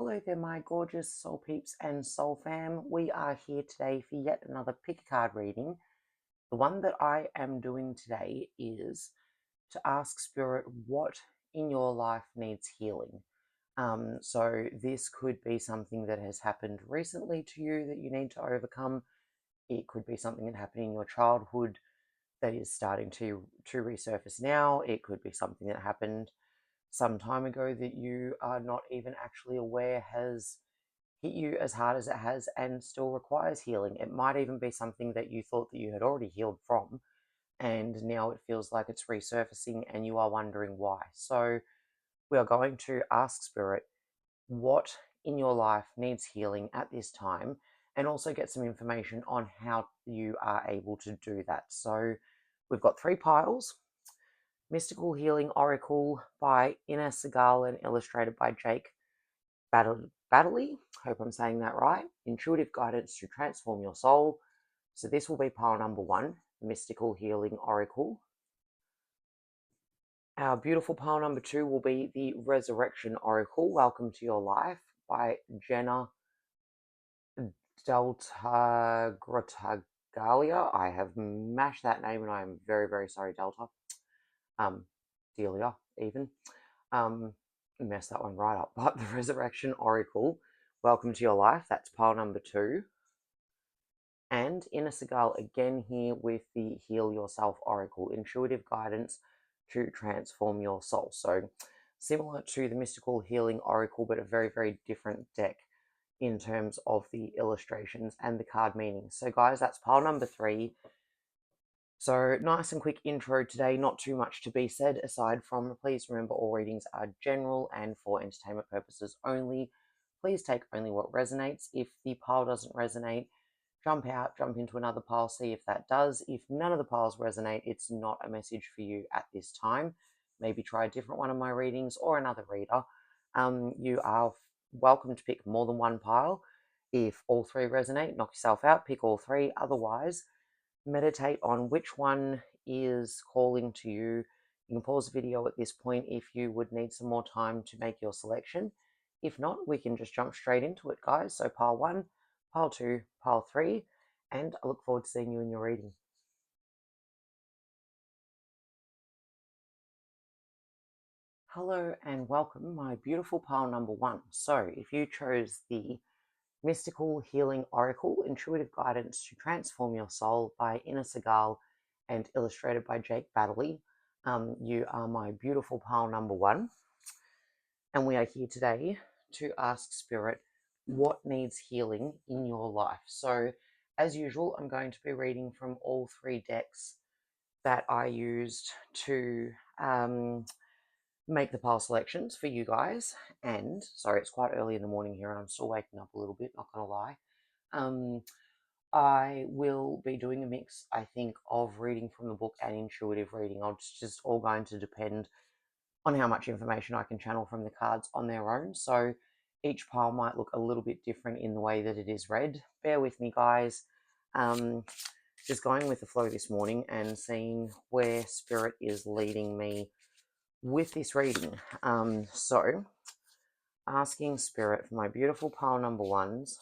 Hello there, my gorgeous soul peeps and soul fam. We are here today for yet another pick a card reading. The one that I am doing today is to ask Spirit what in your life needs healing. So this could be something that has happened recently to you that you need to overcome. It could be something that happened in your childhood that is starting to resurface now. It could be something that happened some time ago that you are not even actually aware has hit you as hard as it has and still requires healing. It might even be something that you thought that you had already healed from, and now it feels like it's resurfacing and you are wondering why. So we are going to ask Spirit what in your life needs healing at this time, and also get some information on how you are able to do that. So we've got 3 piles. Mystical Healing Oracle by Segal and illustrated by Jake. Baddeley, hope I'm saying that right. Intuitive Guidance to Transform Your Soul. So this will be pile number 1, Mystical Healing Oracle. Our beautiful pile number 2 will be the Resurrection Oracle, Welcome to Your Life by Jena, Dellagrottaglia. I have mashed that name and I am very, very sorry, Delta. Delia, even. Messed that one right up. But the Resurrection Oracle, Welcome to Your Life, that's pile number 2. And Segal again here with the Heal Yourself Oracle, Intuitive Guidance to Transform Your Soul. So similar to the Mystical Healing Oracle, but a very, very different deck in terms of the illustrations and the card meanings. So guys, that's pile number 3. So nice and quick intro today, not too much to be said aside from please remember all readings are general and for entertainment purposes only. Please take only what resonates. If the pile doesn't resonate, jump out, jump into another pile, see if that does. If none of the piles resonate, it's not a message for you at this time. Maybe try a different one of my readings or another reader. You are welcome to pick more than one pile. If all 3 resonate, knock yourself out, pick all 3. Otherwise, meditate on which one is calling to you. You can pause the video at this point if you would need some more time to make your selection. If not, we can just jump straight into it, guys. So pile 1, pile 2, pile 3, and I look forward to seeing you in your reading. Hello and welcome, my beautiful pile number 1. So if you chose the Mystical Healing Oracle, Intuitive Guidance to Transform Your Soul by Segal and illustrated by Jake Baddeley, you are my beautiful pile number 1. And we are here today to ask Spirit what needs healing in your life. So as usual, I'm going to be reading from all 3 decks that I used to make the pile selections for you guys. And sorry, it's quite early in the morning here and I'm still waking up a little bit, not gonna lie. I will be doing a mix, I think, of reading from the book and intuitive reading. It's just all going to depend on how much information I can channel from the cards on their own. So each pile might look a little bit different in the way that it is read. Bear with me, guys. Just going with the flow this morning and seeing where Spirit is leading me with this reading. So asking Spirit for my beautiful pile number 1s,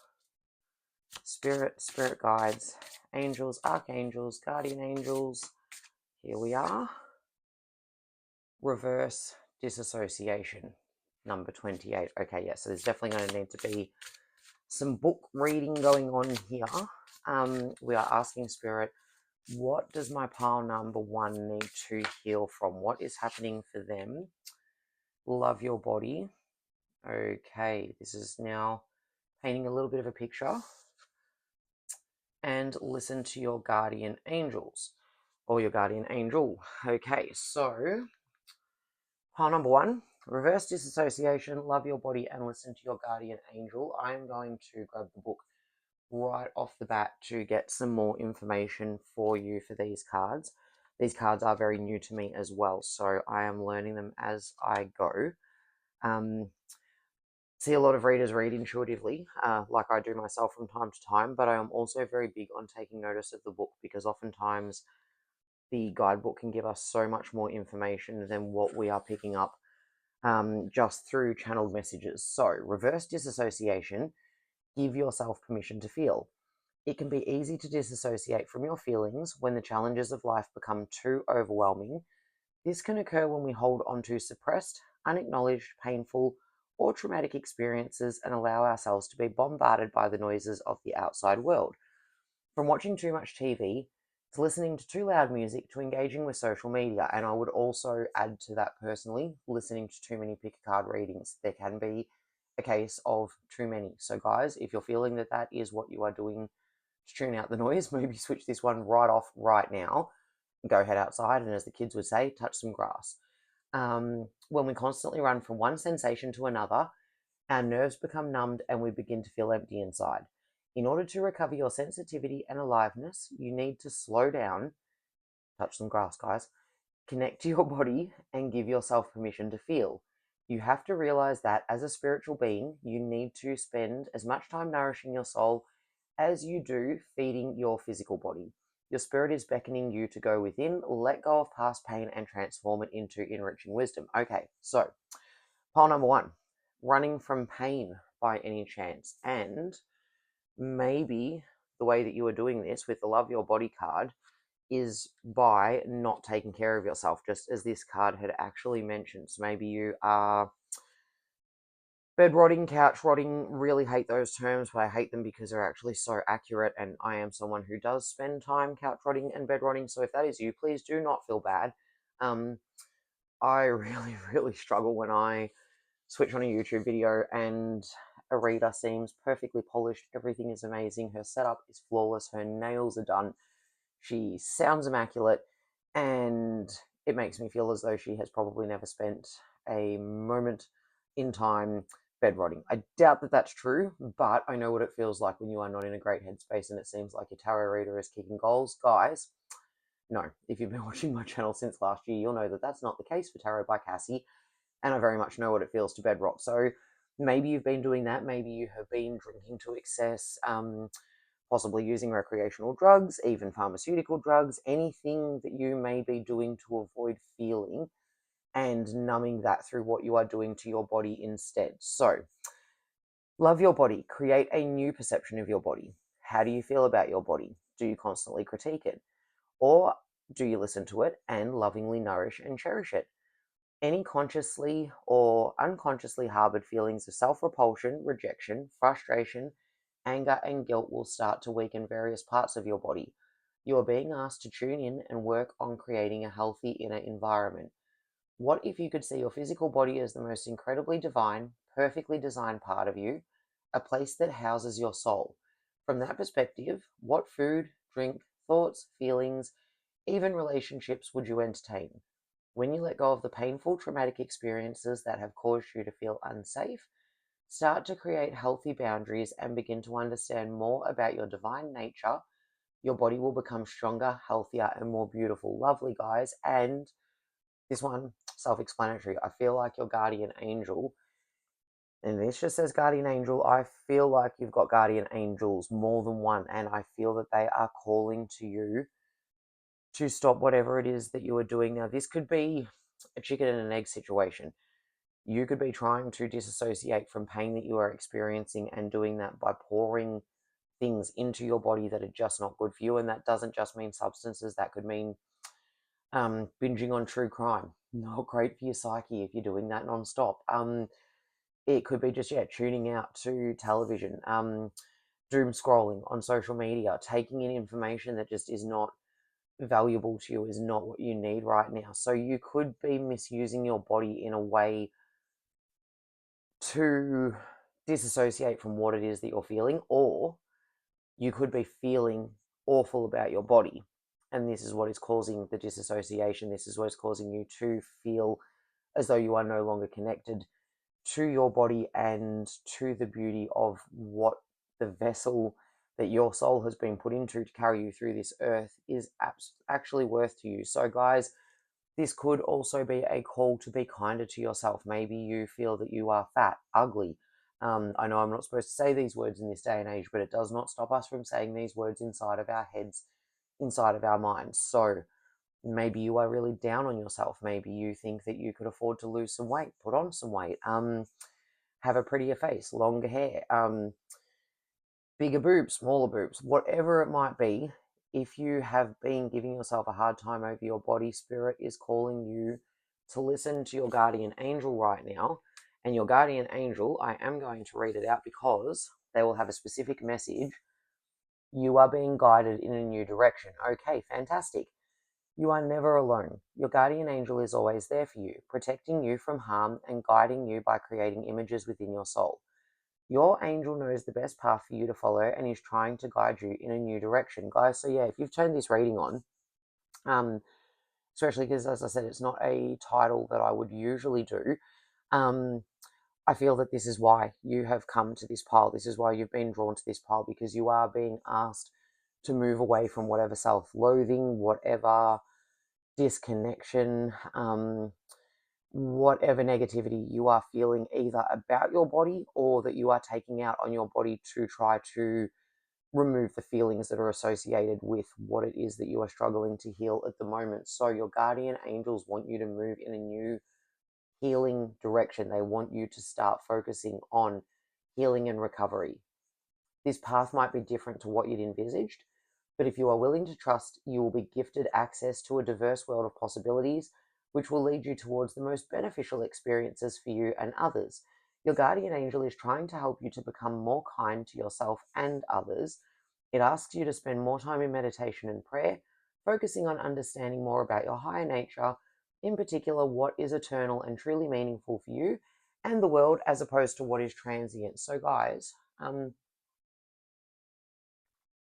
Spirit guides, angels, archangels, guardian angels. Here we are. Reverse disassociation, number 28. Okay, yeah, so there's definitely going to need to be some book reading going on here. We are asking Spirit, what does my pile number 1 need to heal from? What is happening for them? Love your body. Okay, this is now painting a little bit of a picture. And listen to your guardian angels or your guardian angel. Okay, so pile number 1, reverse disassociation, love your body and listen to your guardian angel. I'm going to grab the book right off the bat to get some more information for you for these cards. These cards are very new to me as well, so I am learning them as I go. See a lot of readers read intuitively, like I do myself from time to time, but I am also very big on taking notice of the book because oftentimes the guidebook can give us so much more information than what we are picking up just through channeled messages. So, reverse disassociation, give yourself permission to feel. It can be easy to disassociate from your feelings when the challenges of life become too overwhelming. This can occur when we hold on to suppressed, unacknowledged, painful, or traumatic experiences and allow ourselves to be bombarded by the noises of the outside world. From watching too much TV to listening to too loud music to engaging with social media, and I would also add to that personally, listening to too many pick a card readings. There can be a case of too many. So, guys, if you're feeling that that is what you are doing to tune out the noise, maybe switch this one right off right now. Go head outside, and as the kids would say, touch some grass. When we constantly run from one sensation to another, our nerves become numbed and we begin to feel empty inside. In order to recover your sensitivity and aliveness, you need to slow down, touch some grass, guys, connect to your body, and give yourself permission to feel. You have to realize that as a spiritual being, you need to spend as much time nourishing your soul as you do feeding your physical body. Your spirit is beckoning you to go within, let go of past pain, and transform it into enriching wisdom. Okay, so pile number one, running from pain by any chance. And maybe the way that you are doing this with the Love Your Body card is by not taking care of yourself, just as this card had actually mentioned. So maybe you are bed rotting, couch rotting, really hate those terms, but I hate them because they're actually so accurate, and I am someone who does spend time couch rotting and bed rotting, so if that is you, please do not feel bad. I really, really struggle when I switch on a YouTube video and Arita seems perfectly polished, everything is amazing, her setup is flawless, her nails are done, she sounds immaculate, and it makes me feel as though she has probably never spent a moment in time bed rotting. I doubt that that's true, but I know what it feels like when you are not in a great headspace and it seems like your tarot reader is kicking goals. Guys, no, if you've been watching my channel since last year, you'll know that that's not the case for Tarot by Cassy, and I very much know what it feels to bed rot. So maybe you've been doing that, maybe you have been drinking to excess, possibly using recreational drugs, even pharmaceutical drugs, anything that you may be doing to avoid feeling and numbing that through what you are doing to your body instead. So, love your body. Create a new perception of your body. How do you feel about your body? Do you constantly critique it? Or do you listen to it and lovingly nourish and cherish it? Any consciously or unconsciously harbored feelings of self-repulsion, rejection, frustration, anger, and guilt will start to weaken various parts of your body. You are being asked to tune in and work on creating a healthy inner environment. What if you could see your physical body as the most incredibly divine, perfectly designed part of you, a place that houses your soul? From that perspective, what food, drink, thoughts, feelings, even relationships would you entertain? When you let go of the painful, traumatic experiences that have caused you to feel unsafe, start to create healthy boundaries and begin to understand more about your divine nature, your body will become stronger, healthier, and more beautiful. Lovely, guys. And this one, self-explanatory. I feel like your guardian angel, and this just says guardian angel. I feel like you've got guardian angels, more than one, and I feel that they are calling to you to stop whatever it is that you are doing. Now, this could be a chicken and an egg situation. You could be trying to disassociate from pain that you are experiencing and doing that by pouring things into your body that are just not good for you. And that doesn't just mean substances, that could mean binging on true crime. Not great for your psyche if you're doing that nonstop. It could be just, yeah, tuning out to television, doom scrolling on social media, taking in information that just is not valuable to you, is not what you need right now. So you could be misusing your body in a way to disassociate from what it is that you're feeling, or you could be feeling awful about your body. And this is what is causing the disassociation. This is what is causing you to feel as though you are no longer connected to your body and to the beauty of what the vessel that your soul has been put into to carry you through this earth is actually worth to you. So, guys, this could also be a call to be kinder to yourself. Maybe you feel that you are fat, ugly. I know I'm not supposed to say these words in this day and age, but it does not stop us from saying these words inside of our heads, inside of our minds. So Maybe you are really down on yourself. Maybe you think that you could afford to lose some weight, put on some weight, have a prettier face, longer hair, bigger boobs, smaller boobs, whatever it might be. If you have been giving yourself a hard time over your body, Spirit is calling you to listen to your guardian angel right now. And your guardian angel, I am going to read it out because they will have a specific message. You are being guided in a new direction. Okay, fantastic. You are never alone. Your guardian angel is always there for you, protecting you from harm and guiding you by creating images within your soul. Your angel knows the best path for you to follow and is trying to guide you in a new direction, guys. So yeah, if you've turned this reading on, especially because, as I said, it's not a title that I would usually do, I feel that this is why you have come to this pile. This is why you've been drawn to this pile, because you are being asked to move away from whatever self-loathing, whatever disconnection, whatever negativity you are feeling either about your body or that you are taking out on your body to try to remove the feelings that are associated with what it is that you are struggling to heal at the moment. So your guardian angels want you to move in a new healing direction. They want you to start focusing on healing and recovery. This path might be different to what you'd envisaged, but if you are willing to trust, you will be gifted access to a diverse world of possibilities, which will lead you towards the most beneficial experiences for you and others. Your guardian angel is trying to help you to become more kind to yourself and others. It asks you to spend more time in meditation and prayer, focusing on understanding more about your higher nature, in particular, what is eternal and truly meaningful for you and the world, as opposed to what is transient. So, guys,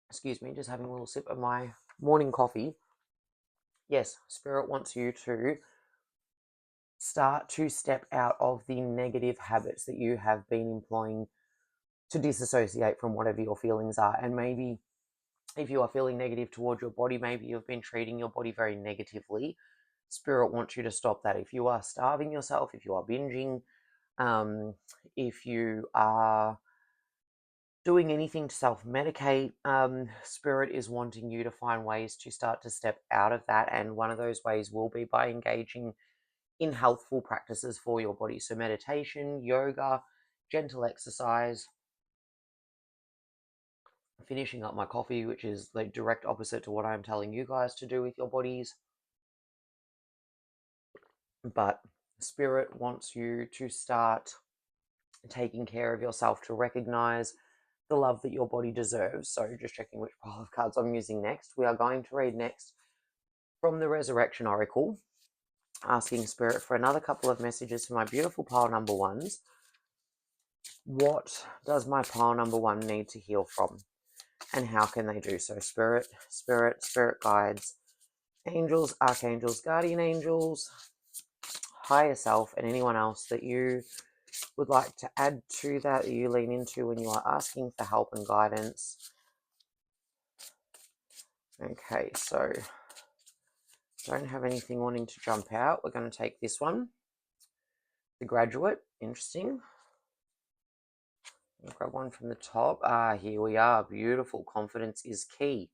excuse me, just having a little sip of my morning coffee. Yes, Spirit wants you to start to step out of the negative habits that you have been employing to disassociate from whatever your feelings are. And maybe if you are feeling negative towards your body, maybe you've been treating your body very negatively. Spirit wants you to stop that. If you are starving yourself, if you are binging, if you are doing anything to self-medicate, Spirit is wanting you to find ways to start to step out of that. And one of those ways will be by engaging in healthful practices for your body. So meditation, yoga, gentle exercise, finishing up my coffee, which is the direct opposite to what I'm telling you guys to do with your bodies. But Spirit wants you to start taking care of yourself, to recognize the love that your body deserves. So just checking which pile of cards I'm using next. We are going to read next from the Resurrection Oracle, asking Spirit for another couple of messages for my beautiful pile number ones. What does my pile number one need to heal from? And how can they do so? Spirit guides, angels, archangels, guardian angels, higher self, and anyone else that you would like to add to that you lean into when you are asking for help and guidance. Okay, so don't have anything wanting to jump out. We're going to take this one. The Graduate, interesting. I'll grab one from the top. Here we are. Beautiful. Confidence is key.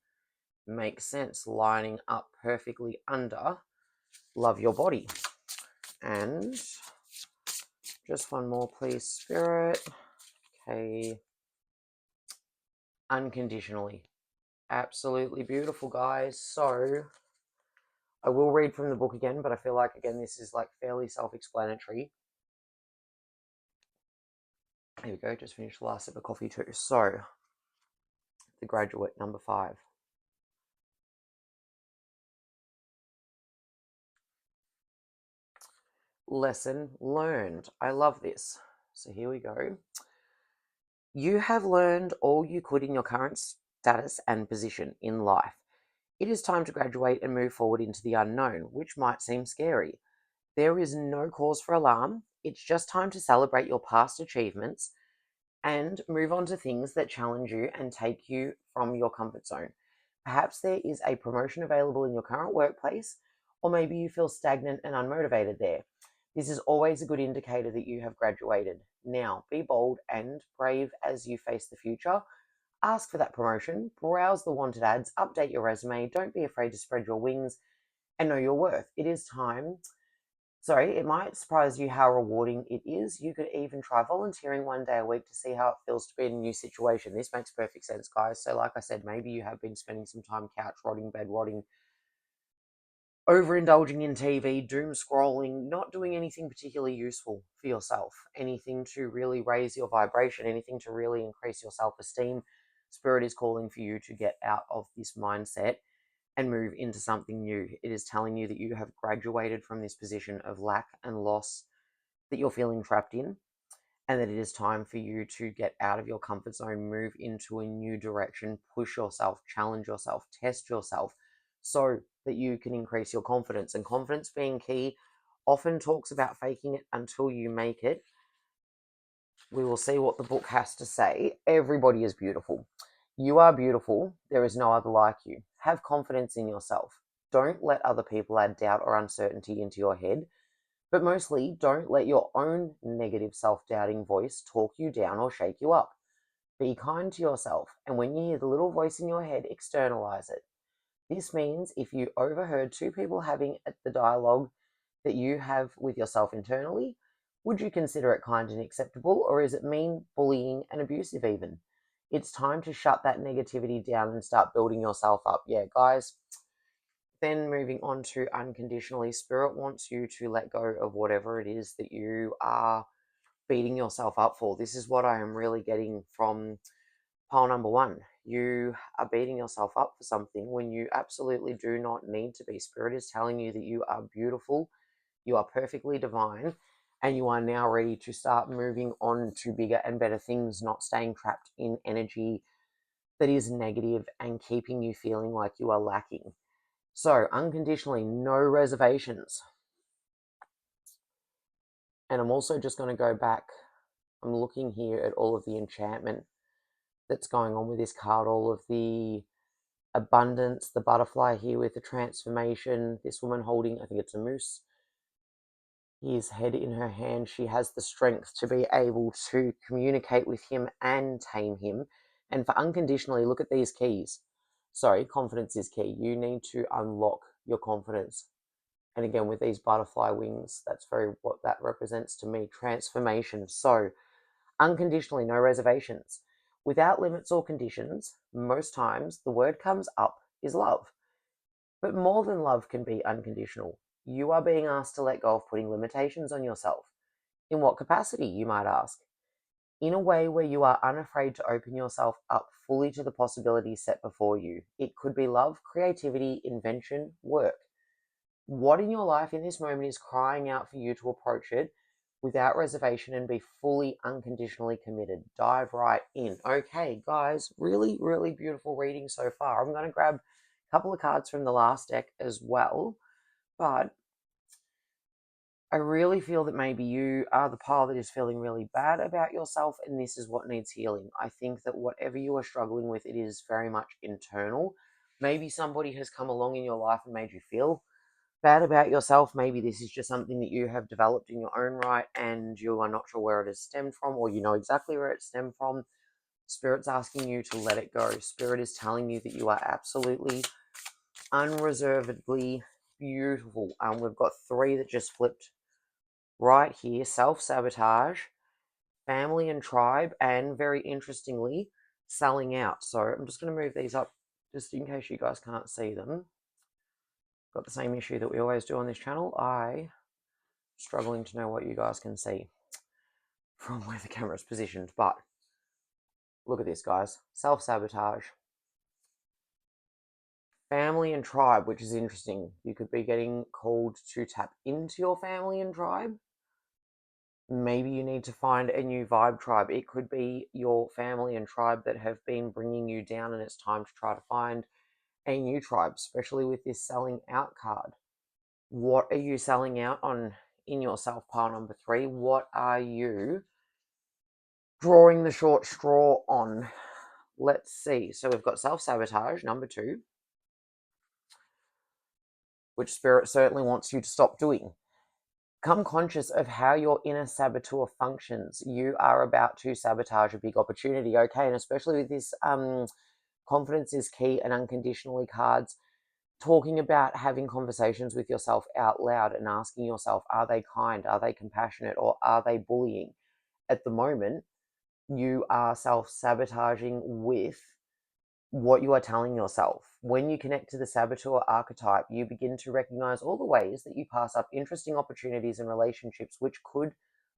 Makes sense. Lining up perfectly under love your body. And just one more, please, Spirit. Okay. Unconditionally. Absolutely beautiful, guys. So I will read from the book again, but I feel like, again, this is like fairly self-explanatory. Here we go. Just finished the last sip of coffee too. So, The Graduate, number 5. Lesson learned. I love this. So here we go. You have learned all you could in your current status and position in life. It is time to graduate and move forward into the unknown, which might seem scary. There is no cause for alarm. It's just time to celebrate your past achievements and move on to things that challenge you and take you from your comfort zone. Perhaps there is a promotion available in your current workplace, or maybe you feel stagnant and unmotivated there. This is always a good indicator that you have graduated. Now, be bold and brave as you face the future. Ask for that promotion, browse the wanted ads, update your resume, don't be afraid to spread your wings, and know your worth. It is time. Sorry, it might surprise you how rewarding it is. You could even try volunteering one day a week to see how it feels to be in a new situation. This makes perfect sense, guys. So like I said, maybe you have been spending some time couch rotting, bed rotting, overindulging in TV, doom scrolling, not doing anything particularly useful for yourself, anything to really raise your vibration, anything to really increase your self-esteem. Spirit is calling for you to get out of this mindset and move into something new. It is telling you that you have graduated from this position of lack and loss that you're feeling trapped in, and that it is time for you to get out of your comfort zone, move into a new direction, push yourself, challenge yourself, test yourself, so that you can increase your confidence. And confidence being key often talks about faking it until you make it. We will see what the book has to say. Everybody is beautiful. You are beautiful. There is no other like you. Have confidence in yourself. Don't let other people add doubt or uncertainty into your head. But mostly, don't let your own negative self-doubting voice talk you down or shake you up. Be kind to yourself, and when you hear the little voice in your head, externalize it. This means if you overheard two people having the dialogue that you have with yourself internally, would you consider it kind and acceptable, or is it mean, bullying, and abusive even? It's time to shut that negativity down and start building yourself up. Yeah, guys. Then moving on to unconditionally, Spirit wants you to let go of whatever it is that you are beating yourself up for. This is what I am really getting from pile number one. You are beating yourself up for something when you absolutely do not need to be. Spirit is telling you that you are beautiful, you are perfectly divine, and you are now ready to start moving on to bigger and better things, not staying trapped in energy that is negative and keeping you feeling like you are lacking. So, unconditionally, no reservations. And I'm also just going to go back. I'm looking here at all of the enchantment that's going on with this card, all of the abundance, the butterfly here with the transformation, this woman holding, I think it's a moose, his head in her hand. She has the strength to be able to communicate with him and tame him. And for unconditionally, look at these keys. Sorry, confidence is key. You need to unlock your confidence. And again, with these butterfly wings, that's very what that represents to me, transformation. So, unconditionally, no reservations. Without limits or conditions, most times the word comes up is love. But more than love can be unconditional. You are being asked to let go of putting limitations on yourself. In what capacity, you might ask? In a way where you are unafraid to open yourself up fully to the possibilities set before you. It could be love, creativity, invention, work. What in your life in this moment is crying out for you to approach it without reservation and be fully unconditionally committed? Dive right in. Okay, guys, really, really beautiful reading so far. I'm going to grab a couple of cards from the last deck as well, but I really feel that maybe you are the pile that is feeling really bad about yourself, and this is what needs healing. I think that whatever you are struggling with, it is very much internal. Maybe somebody has come along in your life and made you feel bad about yourself. Maybe this is just something that you have developed in your own right and you are not sure where it has stemmed from, or you know exactly where it stemmed from. Spirit's asking you to let it go. Spirit is telling you that you are absolutely unreservedly beautiful. We've got three that just flipped right here: self-sabotage, family and tribe, and very interestingly, selling out. So I'm just going to move these up just in case you guys can't see them. Got the same issue that we always do on this channel. I struggling to know what you guys can see from where the camera is positioned, but look at this, guys. Self-sabotage, family and tribe, which is interesting. You could be getting called to tap into your family and tribe. Maybe you need to find a new vibe tribe. It could be your family and tribe that have been bringing you down, and it's time to try to find a new tribe, especially with this selling out card. What are you selling out on in yourself, pile number three? What are you drawing the short straw on? Let's see. So we've got self-sabotage, number two, which Spirit certainly wants you to stop doing. Come conscious of how your inner saboteur functions. You are about to sabotage a big opportunity, okay? And especially with this confidence is key and unconditionally cards, talking about having conversations with yourself out loud and asking yourself, are they kind? Are they compassionate? Or are they bullying? At the moment, you are self-sabotaging with what you are telling yourself. When you connect to the saboteur archetype, you begin to recognize all the ways that you pass up interesting opportunities and relationships which could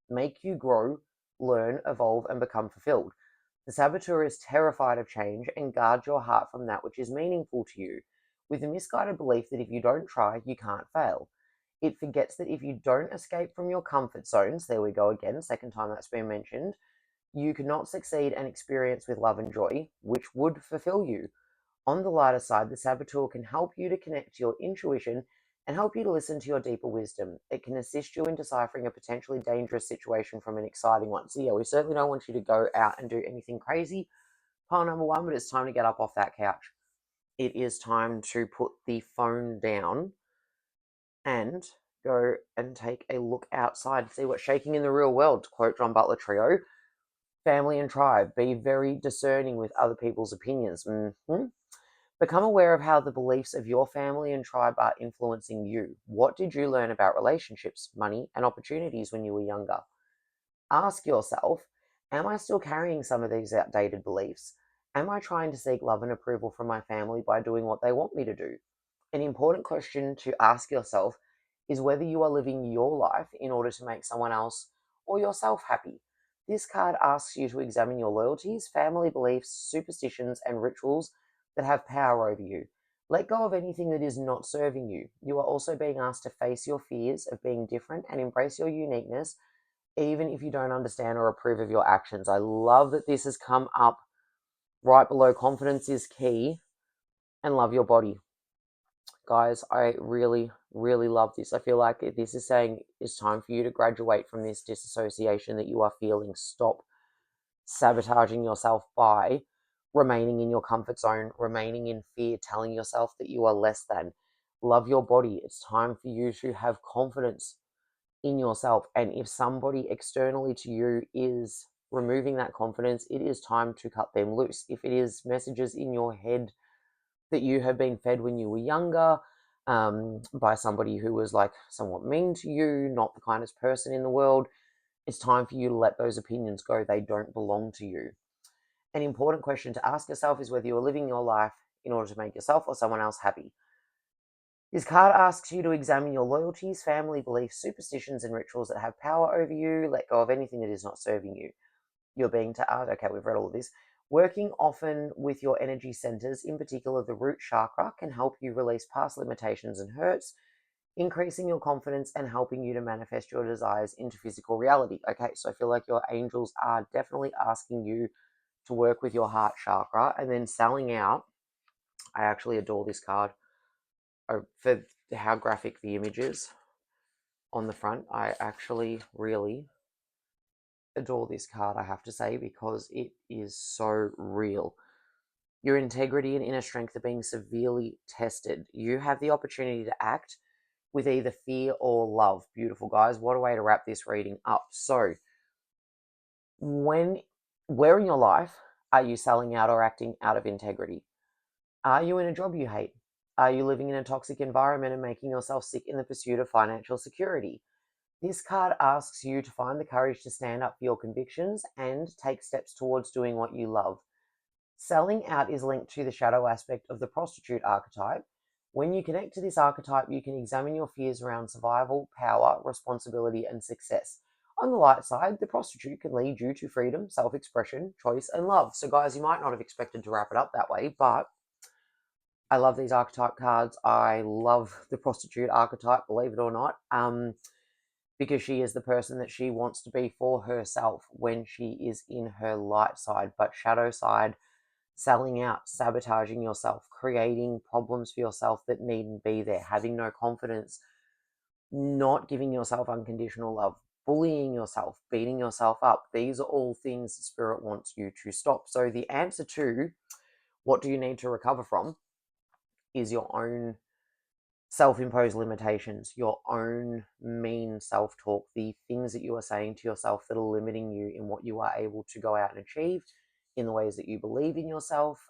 make you grow, learn, evolve, and become fulfilled. The saboteur is terrified of change and guards your heart from that which is meaningful to you, with a misguided belief that if you don't try, you can't fail. It forgets that if you don't escape from your comfort zones, there we go again, second time that's been mentioned, you cannot succeed and experience with love and joy, which would fulfill you. On the lighter side, the saboteur can help you to connect to your intuition and help you to listen to your deeper wisdom. It can assist you in deciphering a potentially dangerous situation from an exciting one. So, yeah, we certainly don't want you to go out and do anything crazy. Pile number one, but it's time to get up off that couch. It is time to put the phone down and go and take a look outside to see what's shaking in the real world, to quote John Butler Trio. Family and tribe, be very discerning with other people's opinions. Become aware of how the beliefs of your family and tribe are influencing you. What did you learn about relationships, money, and opportunities when you were younger? Ask yourself, am I still carrying some of these outdated beliefs? Am I trying to seek love and approval from my family by doing what they want me to do? An important question to ask yourself is whether you are living your life in order to make someone else or yourself happy. This card asks you to examine your loyalties, family beliefs, superstitions, and rituals that have power over you. Let go of anything that is not serving you. You are also being asked to face your fears of being different and embrace your uniqueness, even if you don't understand or approve of your actions. I love that this has come up right below confidence is key and love your body. Guys, I really, really love this. I feel like this is saying it's time for you to graduate from this disassociation that you are feeling. Stop sabotaging yourself by remaining in your comfort zone, remaining in fear, telling yourself that you are less than. Love your body. It's time for you to have confidence in yourself. And if somebody externally to you is removing that confidence, it is time to cut them loose. If it is messages in your head that you have been fed when you were younger, by somebody who was like somewhat mean to you, not the kindest person in the world, it's time for you to let those opinions go. They don't belong to you. An important question to ask yourself is whether you are living your life in order to make yourself or someone else happy. This card asks you to examine your loyalties, family beliefs, superstitions, and rituals that have power over you. Let go of anything that is not serving you. You're being okay, we've read all of this. Working often with your energy centers, in particular the root chakra, can help you release past limitations and hurts, increasing your confidence and helping you to manifest your desires into physical reality. Okay, so I feel like your angels are definitely asking you to work with your heart chakra. And then selling out, I actually adore this card for how graphic the image is on the front. I actually really adore this card, I have to say, because it is so real. Your integrity and inner strength are being severely tested. You have the opportunity to act with either fear or love. Beautiful, guys. What a way to wrap this reading up. So, where in your life are you selling out or acting out of integrity? Are you in a job you hate? Are you living in a toxic environment and making yourself sick in the pursuit of financial security? This card asks you to find the courage to stand up for your convictions and take steps towards doing what you love. Selling out is linked to the shadow aspect of the prostitute archetype. When you connect to this archetype, you can examine your fears around survival, power, responsibility, and success. On the light side, the prostitute can lead you to freedom, self-expression, choice, and love. So guys, you might not have expected to wrap it up that way, but I love these archetype cards. I love the prostitute archetype, believe it or not, because she is the person that she wants to be for herself when she is in her light side. But shadow side, selling out, sabotaging yourself, creating problems for yourself that needn't be there, having no confidence, not giving yourself unconditional love, bullying yourself, beating yourself up. These are all things the spirit wants you to stop. So the answer to what do you need to recover from is your own self-imposed limitations, your own mean self-talk, the things that you are saying to yourself that are limiting you in what you are able to go out and achieve, in the ways that you believe in yourself,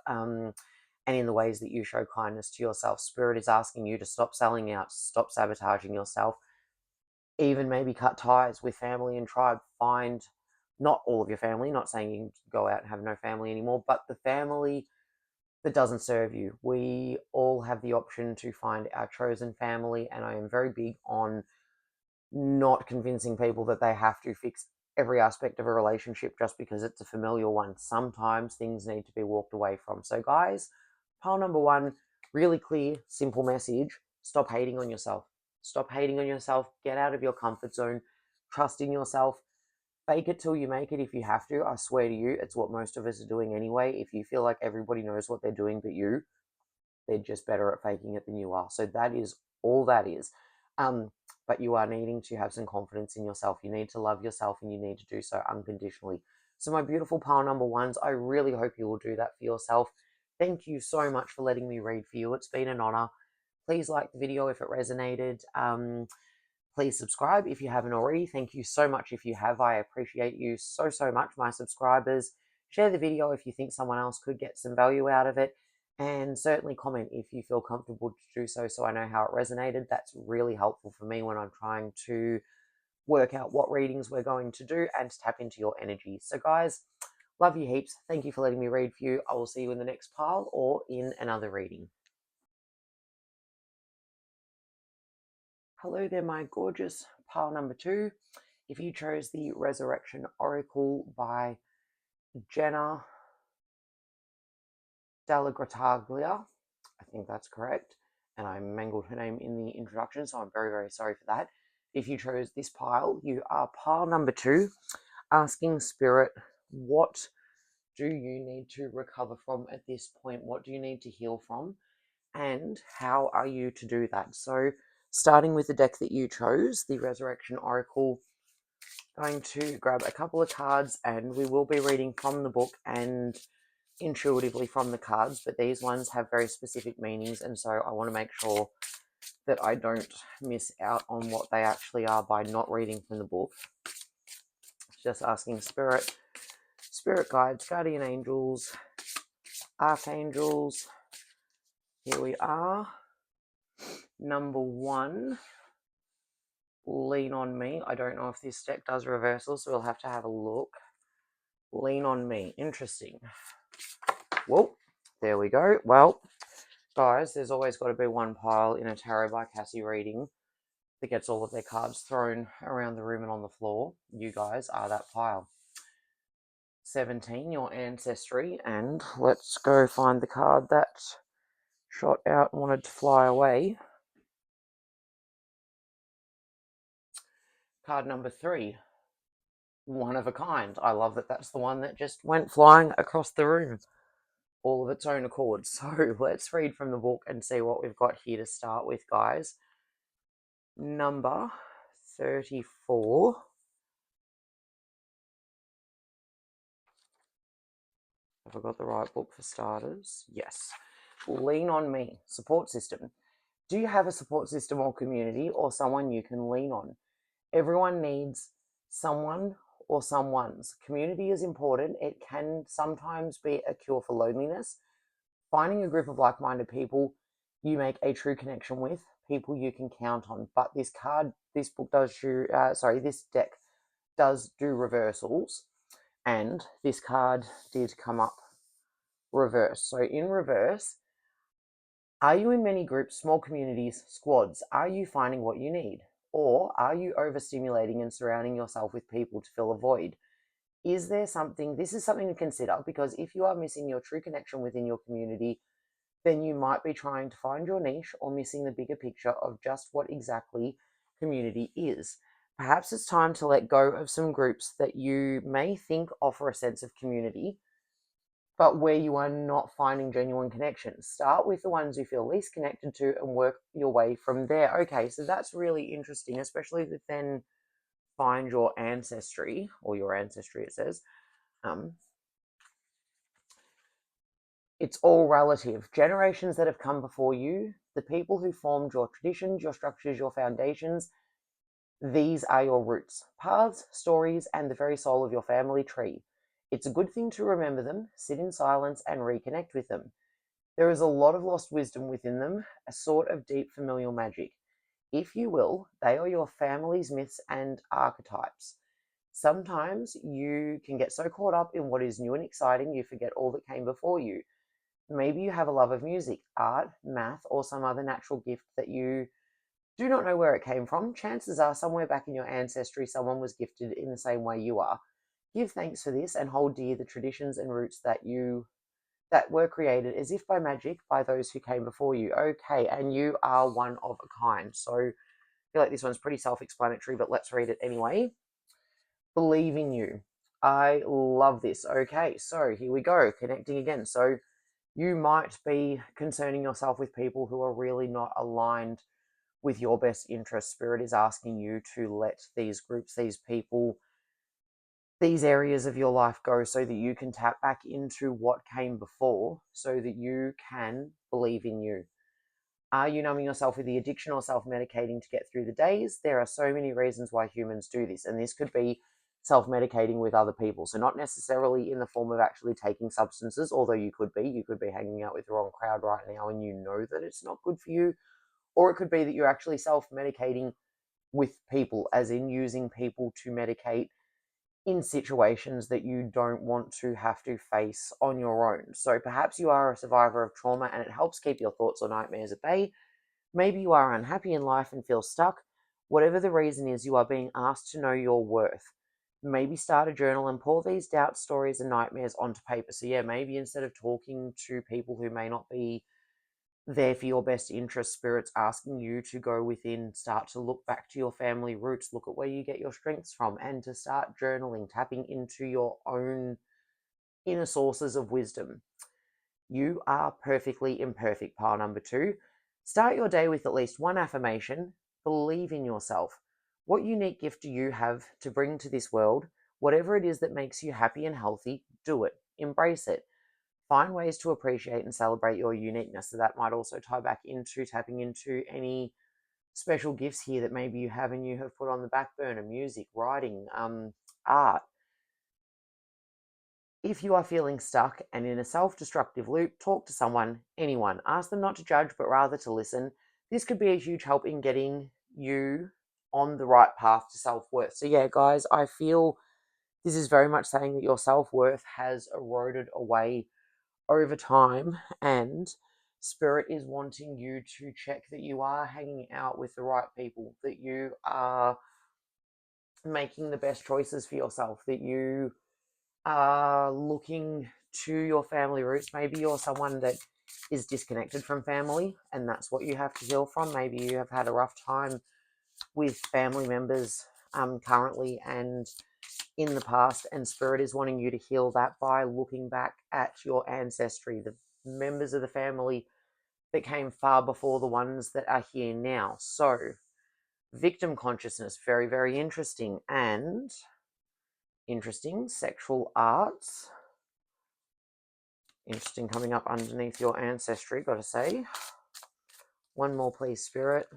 and in the ways that you show kindness to yourself. Spirit is asking you to stop selling out, stop sabotaging yourself, even maybe cut ties with family and tribe. Find not all of your family, not saying you can go out and have no family anymore, but the family that doesn't serve you. We all have the option to find our chosen family, and I am very big on not convincing people that they have to fix every aspect of a relationship just because it's a familiar one. Sometimes things need to be walked away from. So, guys, pile number one, really clear, simple message: stop hating on yourself. Stop hating on yourself. Get out of your comfort zone. Trust in yourself. Fake it till you make it if you have to. I swear to you, it's what most of us are doing anyway. If you feel like everybody knows what they're doing but you, they're just better at faking it than you are. So that is all that is. But you are needing to have some confidence in yourself. You need to love yourself, and you need to do so unconditionally. So my beautiful pile number ones, I really hope you will do that for yourself. Thank you so much for letting me read for you. It's been an honor. Please like the video if it resonated. Please subscribe if you haven't already. Thank you so much if you have. I appreciate you so much, my subscribers. Share the video if you think someone else could get some value out of it. And certainly comment if you feel comfortable to do so, so I know how it resonated. That's really helpful for me when I'm trying to work out what readings we're going to do and to tap into your energy. So guys, love you heaps. Thank you for letting me read for you. I will see you in the next pile or in another reading. Hello there, my gorgeous pile number two. If you chose the Resurrection Oracle by Jena Dellagrottaglia, I think that's correct, and I mangled her name in the introduction, so I'm very sorry for that. If you chose this pile, you are pile number two, asking Spirit, what do you need to recover from at this point? What do you need to heal from? And how are you to do that? So starting with the deck that you chose, the Resurrection Oracle, going to grab a couple of cards, and we will be reading from the book and intuitively from the cards, but these ones have very specific meanings, and so I want to make sure that I don't miss out on what they actually are by not reading from the book. Just asking Spirit guides, guardian angels, archangels. Here we are. Number one, lean on me. I don't know if this deck does reversal, so we'll have to have a look. Lean on me. Interesting. Whoa, there we go. Well, guys, there's always got to be one pile in a Tarot by Cassy reading that gets all of their cards thrown around the room and on the floor. You guys are that pile. 17, your ancestry, and let's go find the card that shot out and wanted to fly away. Card number 3, one of a kind. I love that that's the one that just went flying across the room, all of its own accord. So let's read from the book and see what we've got here to start with, guys. Number 34. Have I got the right book for starters? Yes. Lean on me. Support system. Do you have a support system or community or someone you can lean on? Everyone needs someone or someone's. Community is important. It can sometimes be a cure for loneliness. Finding a group of like-minded people you make a true connection with, people you can count on. But this deck does do reversals, and this card did come up reverse. So in reverse, are you in many groups, small communities, squads? Are you finding what you need? Or are you overstimulating and surrounding yourself with people to fill a void? Is there something, this is something to consider, because if you are missing your true connection within your community, then you might be trying to find your niche or missing the bigger picture of just what exactly community is. Perhaps it's time to let go of some groups that you may think offer a sense of community, but where you are not finding genuine connections. Start with the ones you feel least connected to and work your way from there. Okay, so that's really interesting, especially with then find your ancestry, or your ancestry it says. It's all relative. Generations that have come before you, the people who formed your traditions, your structures, your foundations, these are your roots, paths, stories, and the very soul of your family tree. It's a good thing to remember them, sit in silence, and reconnect with them. There is a lot of lost wisdom within them, a sort of deep familial magic. If you will, they are your family's myths and archetypes. Sometimes you can get so caught up in what is new and exciting you forget all that came before you. Maybe you have a love of music, art, math, or some other natural gift that you do not know where it came from. Chances are somewhere back in your ancestry someone was gifted in the same way you are. Give thanks for this and hold dear the traditions and roots that were created as if by magic by those who came before you. Okay, and you are one of a kind. So I feel like this one's pretty self-explanatory, but let's read it anyway. Believe in you. I love this. Okay, so here we go, connecting again. So you might be concerning yourself with people who are really not aligned with your best interest. Spirit is asking you to let these groups, these people, these areas of your life go so that you can tap back into what came before, so that you can believe in you. Are you numbing yourself with the addiction or self-medicating to get through the days? There are so many reasons why humans do this, and this could be self-medicating with other people. So not necessarily in the form of actually taking substances, although you could be hanging out with the wrong crowd right now and you know that it's not good for you. Or it could be that you're actually self-medicating with people, as in using people to medicate in situations that you don't want to have to face on your own. So perhaps you are a survivor of trauma and it helps keep your thoughts or nightmares at bay. Maybe you are unhappy in life and feel stuck. Whatever the reason is, you are being asked to know your worth. Maybe start a journal and pour these doubts, stories, and nightmares onto paper. So, yeah, maybe instead of talking to people who may not be there for your best interest, Spirit's asking you to go within, start to look back to your family roots, look at where you get your strengths from, and to start journaling, tapping into your own inner sources of wisdom. You are perfectly imperfect, pile number 2. Start your day with at least one affirmation. Believe in yourself. What unique gift do you have to bring to this world? Whatever it is that makes you happy and healthy, do it. Embrace it. Find ways to appreciate and celebrate your uniqueness. So that might also tie back into tapping into any special gifts here that maybe you have and you have put on the back burner: music, writing, art. If you are feeling stuck and in a self-destructive loop, talk to someone, anyone. Ask them not to judge, but rather to listen. This could be a huge help in getting you on the right path to self-worth. So yeah, guys, I feel this is very much saying that your self-worth has eroded away over time, and Spirit is wanting you to check that you are hanging out with the right people, that you are making the best choices for yourself, that you are looking to your family roots. Maybe you're someone that is disconnected from family and that's what you have to heal from. Maybe you have had a rough time with family members currently and in the past, and Spirit is wanting you to heal that by looking back at your ancestry, the members of the family that came far before the ones that are here now. So victim consciousness, very, very interesting. And interesting, sexual arts, interesting, coming up underneath your ancestry, gotta say. One more, please, Spirit.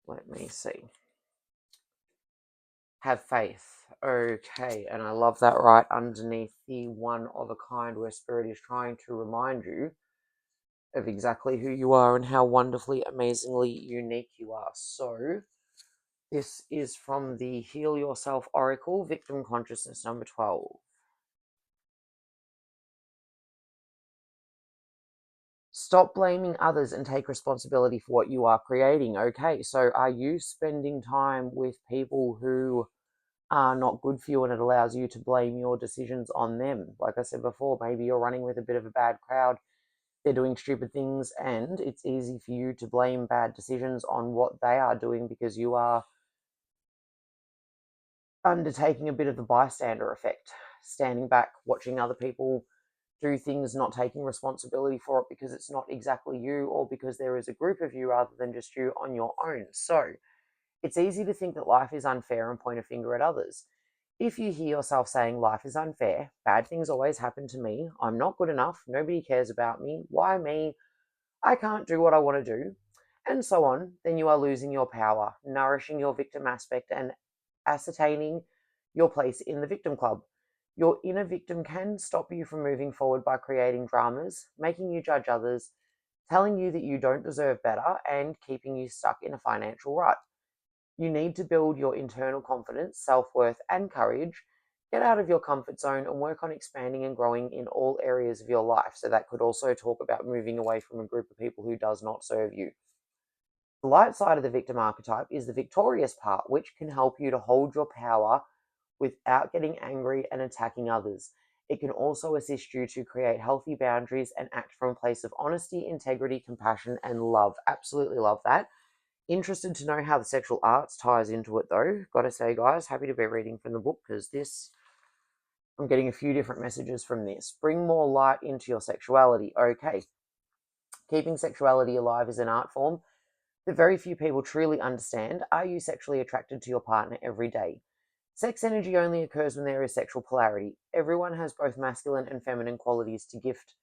Let me see. Have faith. Okay, and I love that right underneath the one of a kind, where Spirit is trying to remind you of exactly who you are and how wonderfully, amazingly unique you are. So this is from the Heal Yourself Oracle, Victim Consciousness number 12. Stop blaming others and take responsibility for what you are creating. Okay, so are you spending time with people who are not good for you and it allows you to blame your decisions on them? Like I said before, maybe you're running with a bit of a bad crowd, they're doing stupid things, and it's easy for you to blame bad decisions on what they are doing because you are undertaking a bit of the bystander effect, standing back, watching other people do things, not taking responsibility for it because it's not exactly you, or because there is a group of you rather than just you on your own. So it's easy to think that life is unfair and point a finger at others. If you hear yourself saying life is unfair, bad things always happen to me, I'm not good enough, nobody cares about me, why me, I can't do what I want to do, and so on, then you are losing your power, nourishing your victim aspect and ascertaining your place in the victim club. Your inner victim can stop you from moving forward by creating dramas, making you judge others, telling you that you don't deserve better, and keeping you stuck in a financial rut. You need to build your internal confidence, self-worth, and courage. Get out of your comfort zone and work on expanding and growing in all areas of your life. So that could also talk about moving away from a group of people who does not serve you. The light side of the victim archetype is the victorious part, which can help you to hold your power without getting angry and attacking others. It can also assist you to create healthy boundaries and act from a place of honesty, integrity, compassion, and love. Absolutely love that. Interested to know how the sexual arts ties into it though. Gotta say, guys, happy to be reading from the book because I'm getting a few different messages from this. Bring more light into your sexuality. Okay. Keeping sexuality alive is an art form that very few people truly understand. Are you sexually attracted to your partner every day? Sex energy only occurs when there is sexual polarity. Everyone has both masculine and feminine qualities to gift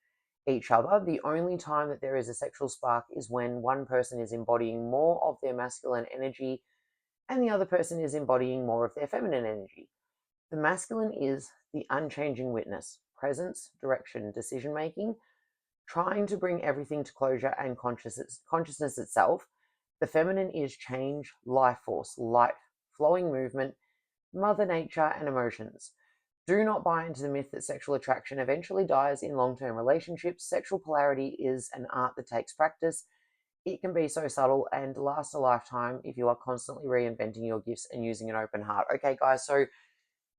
each other. The only time that there is a sexual spark is when one person is embodying more of their masculine energy and the other person is embodying more of their feminine energy. The masculine is the unchanging witness, presence, direction, decision making, trying to bring everything to closure and consciousness itself. The feminine is change, life force, light, flowing movement, Mother Nature, and emotions. Do not buy into the myth that sexual attraction eventually dies in long-term relationships. Sexual polarity is an art that takes practice. It can be so subtle and last a lifetime if you are constantly reinventing your gifts and using an open heart. Okay, guys, so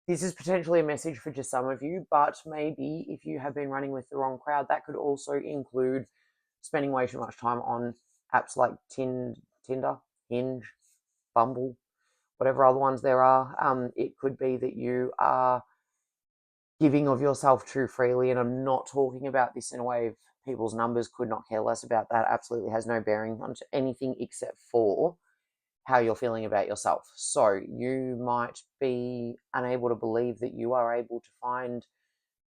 this is potentially a message for just some of you, but maybe if you have been running with the wrong crowd, that could also include spending way too much time on apps like Tinder, Hinge, Bumble, whatever other ones there are. It could be that you are giving of yourself too freely, and I'm not talking about this in a way of people's numbers could not care less about that. Absolutely has no bearing on anything except for how you're feeling about yourself. So you might be unable to believe that you are able to find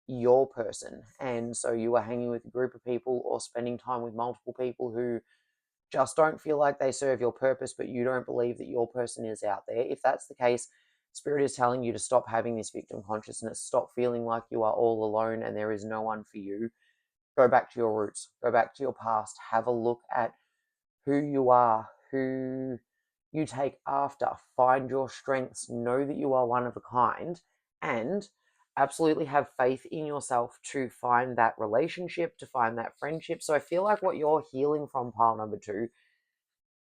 your person, and so you are hanging with a group of people or spending time with multiple people who just don't feel like they serve your purpose, but you don't believe that your person is out there. If that's the case, Spirit is telling you to stop having this victim consciousness, stop feeling like you are all alone and there is no one for you. Go back to your roots, go back to your past, have a look at who you are, who you take after, find your strengths, know that you are one of a kind, and absolutely have faith in yourself to find that relationship, to find that friendship. So I feel like what you're healing from, pile number 2,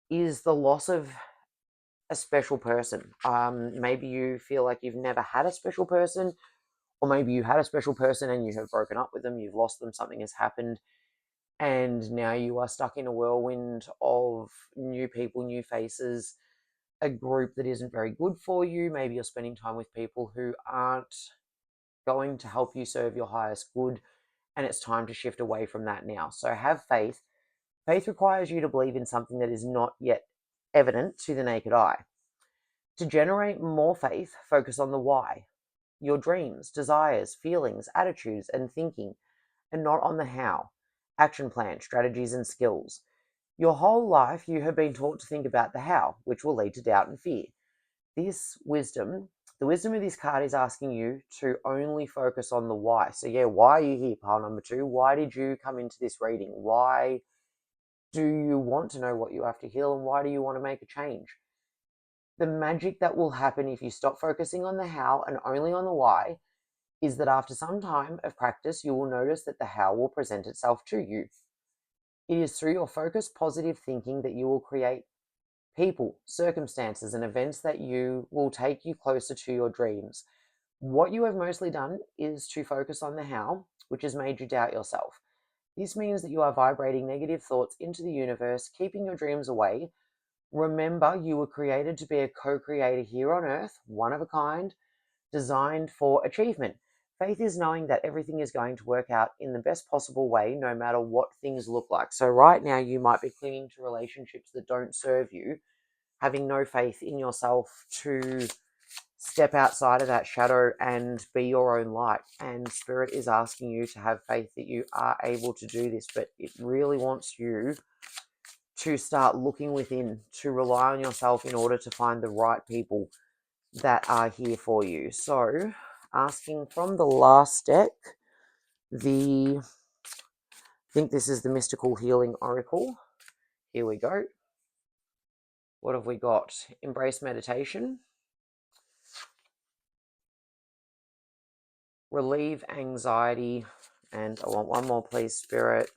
is the loss of a special person. Maybe you feel like you've never had a special person, or maybe you had a special person and you have broken up with them, you've lost them, something has happened, and now you are stuck in a whirlwind of new people, new faces, a group that isn't very good for you. Maybe you're spending time with people who aren't going to help you serve your highest good, and it's time to shift away from that now. So have faith. Faith requires you to believe in something that is not yet evident to the naked eye. To generate more faith, focus on the why, your dreams, desires, feelings, attitudes, and thinking, and not on the how, action plan, strategies, and skills. Your whole life, you have been taught to think about the how, which will lead to doubt and fear. This wisdom, the wisdom of this card is asking you to only focus on the why. So yeah, why are you here, pile number 2? Why did you come into this reading? Why do you want to know what you have to heal, and why do you want to make a change? The magic that will happen if you stop focusing on the how and only on the why is that after some time of practice, you will notice that the how will present itself to you. It is through your focused, positive thinking that you will create people, circumstances, and events that will take you closer to your dreams. What you have mostly done is to focus on the how, which has made you doubt yourself. This means that you are vibrating negative thoughts into the universe, keeping your dreams away. Remember, you were created to be a co-creator here on Earth, one of a kind, designed for achievement. Faith is knowing that everything is going to work out in the best possible way, no matter what things look like. So right now, you might be clinging to relationships that don't serve you, having no faith in yourself to step outside of that shadow and be your own light. And Spirit is asking you to have faith that you are able to do this, but it really wants you to start looking within, to rely on yourself in order to find the right people, that are here for you. So, asking from the last deck, I think this is the Mystical Healing Oracle. Here we go. What have we got? Embrace meditation. Relieve anxiety. And I want one more, please, Spirit.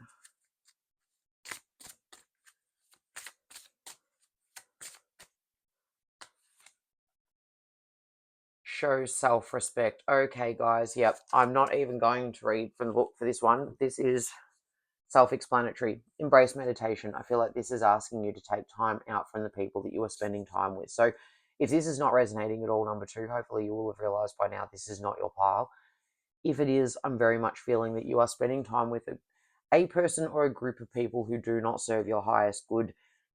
Show self-respect. Okay, guys. Yep. I'm not even going to read from the book for this one. This is self-explanatory. Embrace meditation. I feel like this is asking you to take time out from the people that you are spending time with. So if this is not resonating at all, number 2, hopefully you will have realized by now this is not your pile. If it is, I'm very much feeling that you are spending time with a person or a group of people who do not serve your highest good,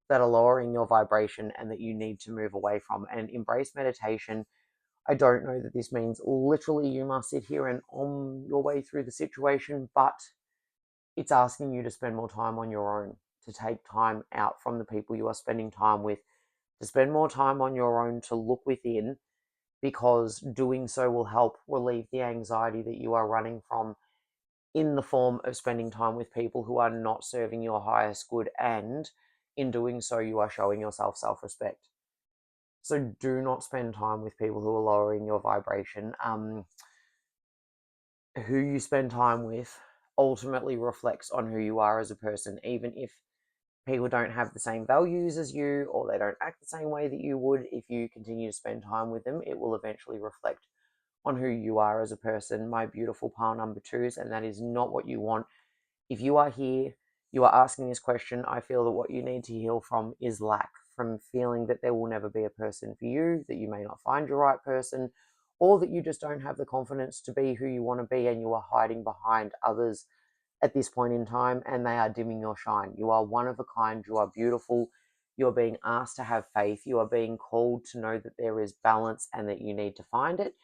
that are lowering your vibration and that you need to move away from. And embrace meditation, I don't know that this means literally you must sit here and om your way through the situation, but it's asking you to spend more time on your own, to take time out from the people you are spending time with, to spend more time on your own, to look within, because doing so will help relieve the anxiety that you are running from in the form of spending time with people who are not serving your highest good, and in doing so you are showing yourself self-respect. So do not spend time with people who are lowering your vibration. Who you spend time with ultimately reflects on who you are as a person, even if people don't have the same values as you or they don't act the same way that you would. If you continue to spend time with them, it will eventually reflect on who you are as a person, my beautiful pile number 2s, and that is not what you want. If you are here, you are asking this question, I feel that what you need to heal from is lack, from feeling that there will never be a person for you, that you may not find your right person, or that you just don't have the confidence to be who you want to be and you are hiding behind others at this point in time and they are dimming your shine. You are one of a kind, you are beautiful, you're being asked to have faith, you are being called to know that there is balance and that you need to find it.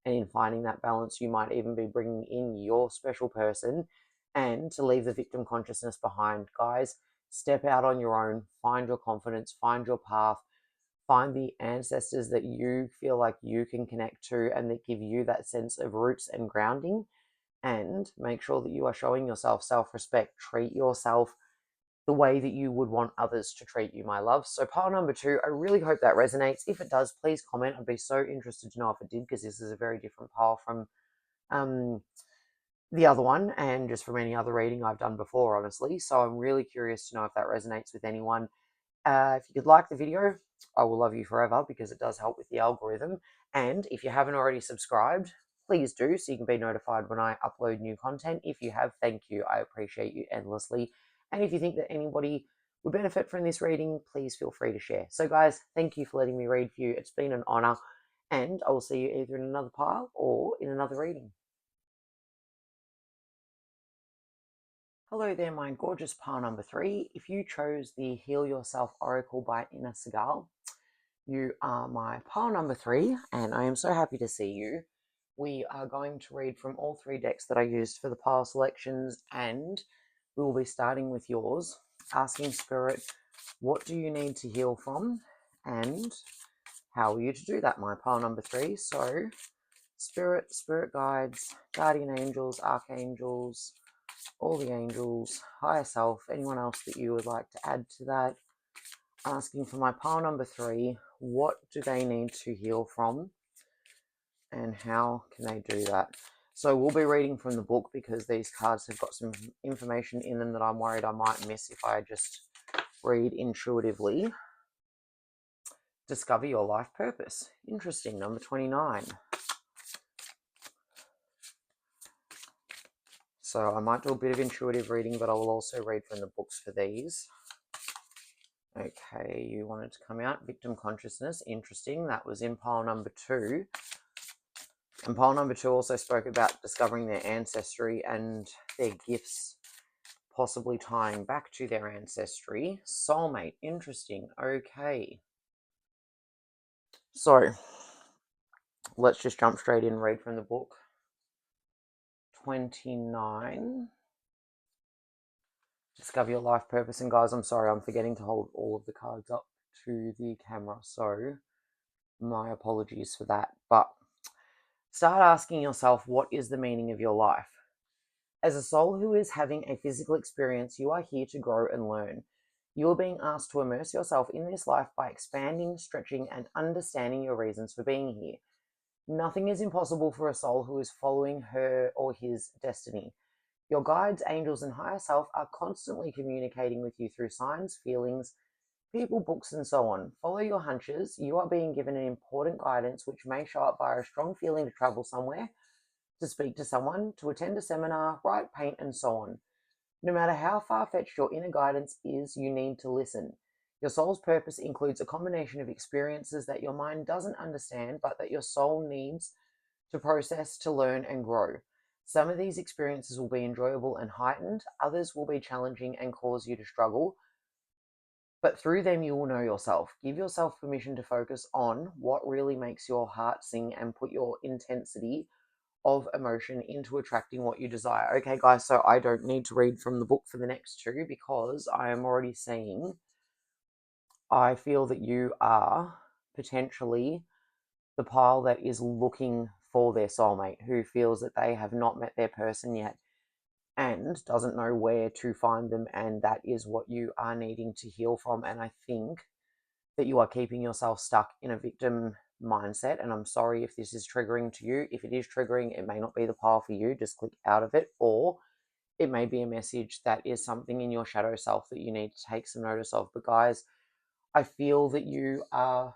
And in finding that balance, you might even be bringing in your special person, and to leave the victim consciousness behind. Guys, step out on your own, find your confidence, find your path, find the ancestors that you feel like you can connect to and that give you that sense of roots and grounding, and make sure that you are showing yourself self-respect. Treat yourself the way that you would want others to treat you, my love. So pile number 2, I really hope that resonates. If it does, please comment. I'd be so interested to know if it did, because this is a very different pile from the other one and just from any other reading I've done before, honestly. So I'm really curious to know if that resonates with anyone. If you could like the video, I will love you forever, because it does help with the algorithm. And if you haven't already subscribed, please do, so you can be notified when I upload new content. If you have, thank you. I appreciate you endlessly. And if you think that anybody would benefit from this reading, please feel free to share. So guys, thank you for letting me read for you. It's been an honor, and I will see you either in another pile or in another reading. Hello there, my gorgeous pile number 3. If you chose the Heal Yourself Oracle by Segal, you are my pile number 3, and I am so happy to see you. We are going to read from all 3 decks that I used for the pile selections, and we will be starting with yours, asking Spirit, what do you need to heal from, and how are you to do that, my pile number 3? So, Spirit, Spirit Guides, Guardian Angels, Archangels, all the angels, higher self, anyone else that you would like to add to that, asking for my pile number 3, what do they need to heal from and how can they do that? So we'll be reading from the book, because these cards have got some information in them that I'm worried I might miss if I just read intuitively. Discover your life purpose. Interesting, number 29. So I might do a bit of intuitive reading, but I will also read from the books for these. Okay, you wanted to come out. Victim consciousness. Interesting. That was in pile number 2. And pile number 2 also spoke about discovering their ancestry and their gifts, possibly tying back to their ancestry. Soulmate. Interesting. Okay. So, let's just jump straight in and read from the book. 29. Discover your life purpose. And guys, I'm sorry, I'm forgetting to hold all of the cards up to the camera. So, My apologies for that. But start asking yourself, what is the meaning of your life? As a soul who is having a physical experience, you are here to grow and learn. You are being asked to immerse yourself in this life by expanding, stretching, and understanding your reasons for being here. Nothing is impossible for a soul who is following her or his destiny. Your guides, angels, and higher self are constantly communicating with you through signs, feelings, people, books, and so on. Follow your hunches. You are being given an important guidance which may show up via a strong feeling to travel somewhere, to speak to someone, to attend a seminar, write, paint, and so on. No matter how far-fetched your inner guidance is, you need to listen. Your soul's purpose includes a combination of experiences that your mind doesn't understand, but that your soul needs to process, to learn, and grow. Some of these experiences will be enjoyable and heightened, others will be challenging and cause you to struggle, but through them you will know yourself. Give yourself permission to focus on what really makes your heart sing and put your intensity of emotion into attracting what you desire. Okay, guys, so I don't need to read from the book for the next two because I am already seeing, I feel that you are potentially the pile that is looking for their soulmate, who feels that they have not met their person yet and doesn't know where to find them, and that is what you are needing to heal from. And I think that you are keeping yourself stuck in a victim mindset, and I'm sorry if this is triggering to you. If it is triggering, it may not be the pile for you. Just click out of it, or it may be a message that is something in your shadow self that you need to take some notice of. But guys, I feel that you are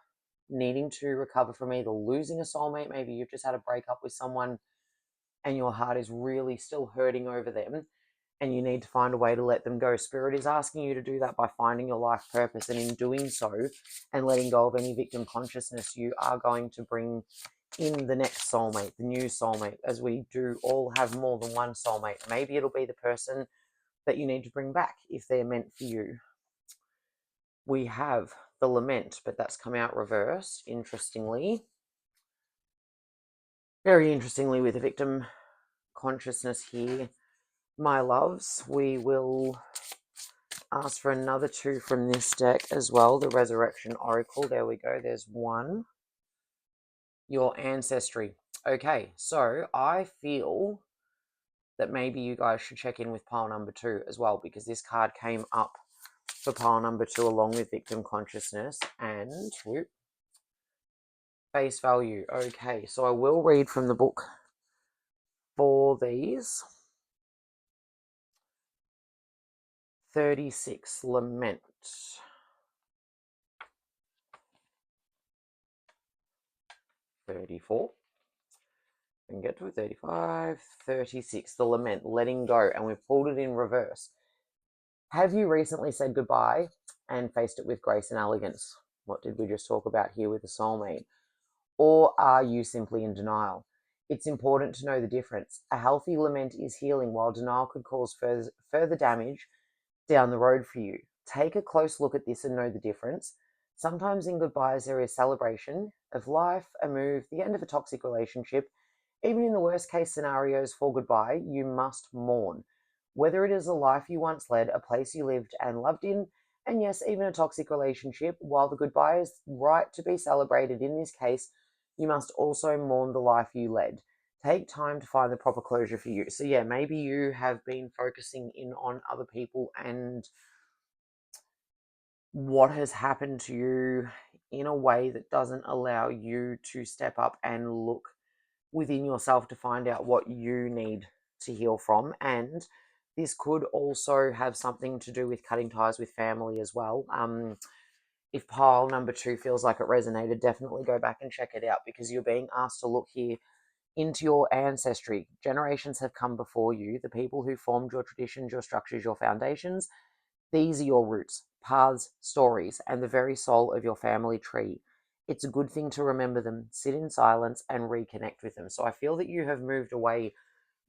needing to recover from either losing a soulmate, maybe you've just had a breakup with someone and your heart is really still hurting over them, and you need to find a way to let them go. Spirit is asking you to do that by finding your life purpose, and in doing so and letting go of any victim consciousness, you are going to bring in the next soulmate, the new soulmate, as we do all have more than one soulmate. Maybe it'll be the person that you need to bring back if they're meant for you. We have the lament, but that's come out reversed, interestingly. Very interestingly, with the victim consciousness here, my loves. We will ask for another two from this deck as well. The Resurrection Oracle. There we go. There's one. Your ancestry. Okay, so I feel that maybe you guys should check in with pile number two as well, because this card came up for pile number two along with victim consciousness and whoop, face value. Okay, so I will read from the book for these. 36, Lament. 34. And get to it. 35, 36, the lament, letting go, and we've pulled it in reverse. Have you recently said goodbye and faced it with grace and elegance? What did we just talk about here with the soulmate? Or are you simply in denial? It's important to know the difference. A healthy lament is healing, while denial could cause further damage down the road for you. Take a close look at this and know the difference. Sometimes in goodbyes there is celebration of life, a move, the end of a toxic relationship. Even in the worst case scenarios for goodbye, you must mourn. Whether it is a life you once led, a place you lived and loved in, and yes, even a toxic relationship, while the goodbye is right to be celebrated in this case, you must also mourn the life you led. Take time to find the proper closure for you. So yeah, maybe you have been focusing in on other people and what has happened to you in a way that doesn't allow you to step up and look within yourself to find out what you need to heal from. And this could also have something to do with cutting ties with family as well. If pile number two feels like it resonated, definitely go back and check it out, because you're being asked to look here into your ancestry. Generations have come before you, the people who formed your traditions, your structures, your foundations. These are your roots, paths, stories, and the very soul of your family tree. It's a good thing to remember them, sit in silence, and reconnect with them. So I feel that you have moved away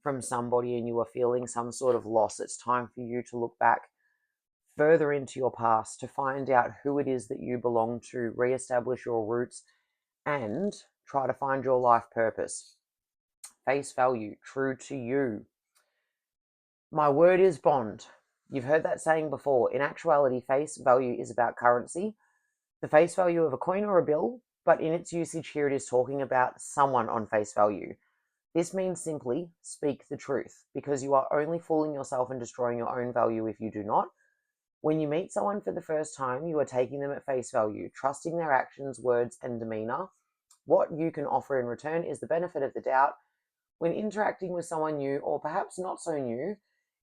from somebody and you are feeling some sort of loss. It's time for you to look back further into your past to find out who it is that you belong to, reestablish your roots, and try to find your life purpose. Face value, true to you. My word is bond. You've heard that saying before. In actuality, face value is about currency. The face value of a coin or a bill but in its usage here, it is talking about someone on face value. This means simply speak the truth, because you are only fooling yourself and destroying your own value if you do not. When you meet someone for the first time, you are taking them at face value, trusting their actions, words, and demeanor. What you can offer in return is the benefit of the doubt. When interacting with someone new, or perhaps not so new,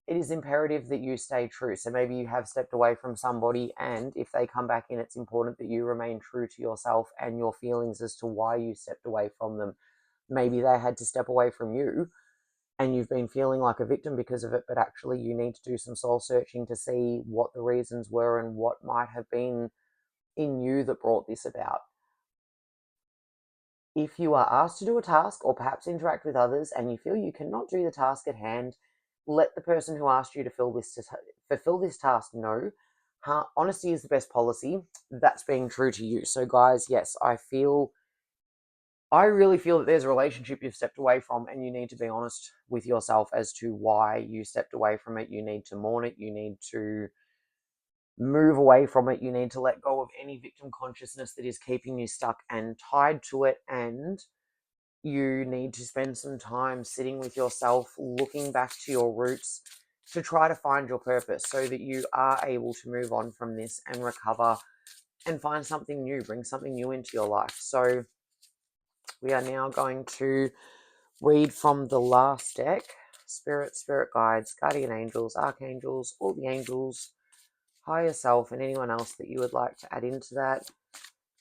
it is imperative that you stay true. So maybe you have stepped away from somebody, and if they come back in, it's important that you remain true to yourself and your feelings as to why you stepped away from them. Maybe they had to step away from you and you've been feeling like a victim because of it, but actually you need to do some soul searching to see what the reasons were and what might have been in you that brought this about. If you are asked to do a task or perhaps interact with others and you feel you cannot do the task at hand, let the person who asked you to fulfill this task know. Honesty is the best policy. That's being true to you. So guys, yes, I really feel that there's a relationship you've stepped away from, and you need to be honest with yourself as to why you stepped away from it. You need to mourn it. You need to move away from it. You need to let go of any victim consciousness that is keeping you stuck and tied to it. And you need to spend some time sitting with yourself, looking back to your roots to try to find your purpose so that you are able to move on from this and recover and find something new, bring something new into your life. So we are now going to read from the last deck: Spirit, Spirit Guides, Guardian Angels, Archangels, all the angels, higher self, and anyone else that you would like to add into that.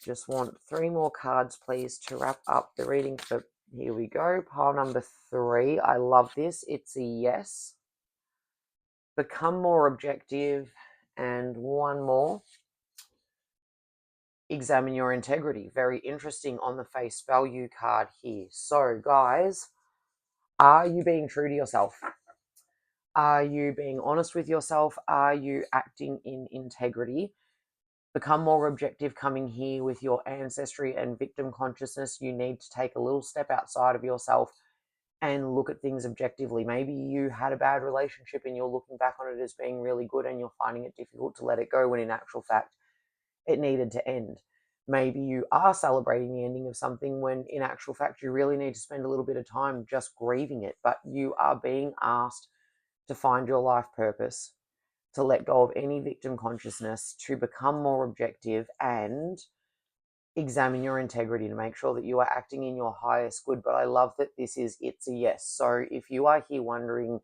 Just want 3 more cards, please, to wrap up the reading for... Here we go. Pile number 3. I love this. It's a yes. Become more objective. And one more. Examine your integrity. Very interesting on the face value card here. So, guys, are you being true to yourself? Are you being honest with yourself? Are you acting in integrity? Become more objective coming here with your ancestry and victim consciousness. You need to take a little step outside of yourself and look at things objectively. Maybe you had a bad relationship and you're looking back on it as being really good and you're finding it difficult to let it go when in actual fact it needed to end. Maybe you are celebrating the ending of something when in actual fact you really need to spend a little bit of time just grieving it. But you are being asked to find your life purpose, to let go of any victim consciousness, to become more objective and examine your integrity to make sure that you are acting in your highest good. But I love that it's a yes. So if you are here wondering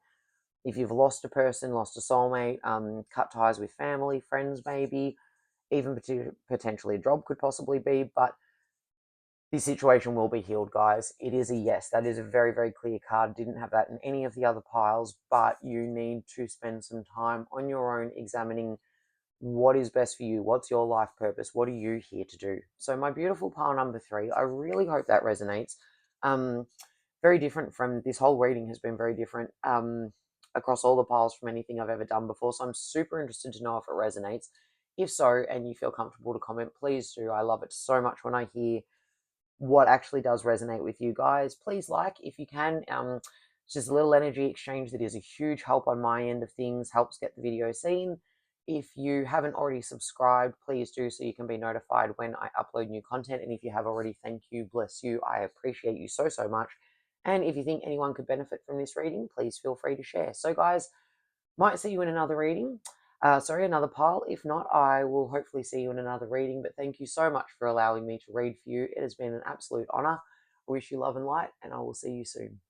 if you've lost a person, lost a soulmate, cut ties with family, friends maybe, even potentially a job could possibly be, but this situation will be healed, guys. It is a yes. That is a very, very clear card. Didn't have that in any of the other piles, but you need to spend some time on your own examining what is best for you. What's your life purpose? What are you here to do? So my beautiful pile number 3, I really hope that resonates. Very different from... this whole reading has been very different across all the piles from anything I've ever done before. So I'm super interested to know if it resonates. If so, and you feel comfortable to comment, please do. I love it so much when I hear what actually does resonate with you guys. Please like if you can. It's just a little energy exchange that is a huge help on my end of things, helps get the video seen. If you haven't already subscribed, please do so you can be notified when I upload new content. And if you have already, thank you, bless you. I appreciate you so, so much. And if you think anyone could benefit from this reading, please feel free to share. So guys, might see you in another reading. Another pile. If not, I will hopefully see you in another reading. But thank you so much for allowing me to read for you. It has been an absolute honor. I wish you love and light, and I will see you soon.